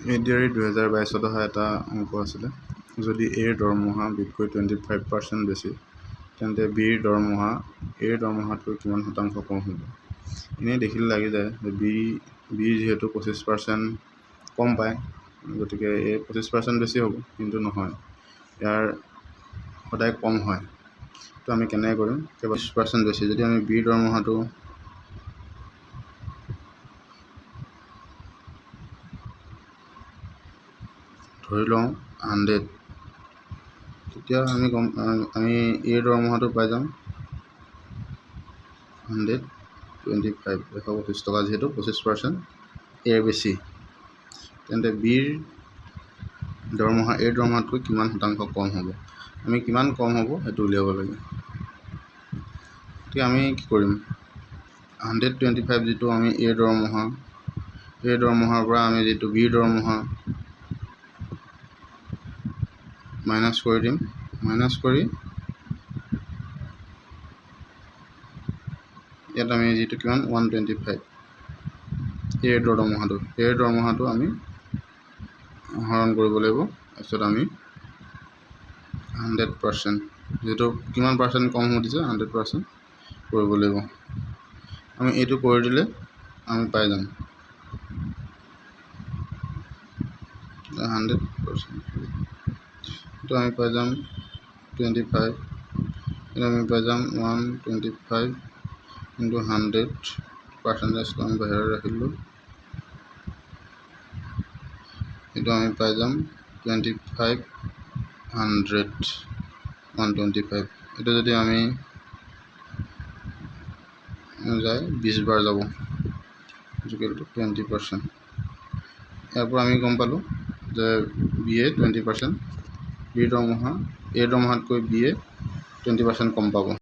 ADRE 2022 অহা এটা অংক আছিলে। যদি এৰ দৰমহা বিতকৈ 25% বেছি, তেন্তে বিৰ দৰমহা এৰ দৰমহাতকৈ কিমান শতাংশ কম হ'ব? এনেই দেখিলে লাগি যায় যে বিৰ যিহেতু 25% কম পায়, গতিকে এ 25% বেছি হ'ব, কিন্তু নহয়, ইয়াৰ সদায় কম হয়। তো আমি কেনেকৈ কৰিম? 25% বেছি, যদি আমি বিৰ দৰমহাটো ধৰি লওঁ 100, তেতিয়া আমি এৰ দৰমহাটো পাই যাম 125 টকা, যিহেতু 25% এৰ বেছি। তেন্তে বিৰ দৰমহা এৰ দৰমহাতকৈ কিমান শতাংশ কম হ'ব? আমি কিমান কম হ'ব সেইটো উলিয়াব লাগে। গতিকে আমি কি কৰিম? 125 যিটো আমি এৰ দৰমহাৰ পৰা আমি যিটো বিৰ দৰমহা মাইনাছ কৰি দিম। মাইনাছ কৰি ইয়াত আমি যিটো কিমান 125 এৰ দৰমহাটো আমি হৰণ কৰিব লাগিব। তাৰপিছত আমি 100%, যিহেতু কিমান পাৰ্চেণ্ট কম সুধিছে, 100% কৰিব লাগিব। আমি এইটো কৰি দিলে আমি পাই যাম 100%, এইটো আমি পাই যাম 25, এইটো আমি পাই যাম 125 into 100%, আমি বাহিৰত ৰাখিলোঁ, এইটো আমি পাই যাম 125, এইটো যদি আমি যায় 20 বাৰ যাব, 20%। ইয়াৰ পৰা আমি গম পালোঁ যে বিয়ে 20%, বিৰ দৰমহা এৰ দৰমহাতকৈ বিয়ে 20% কম পাব।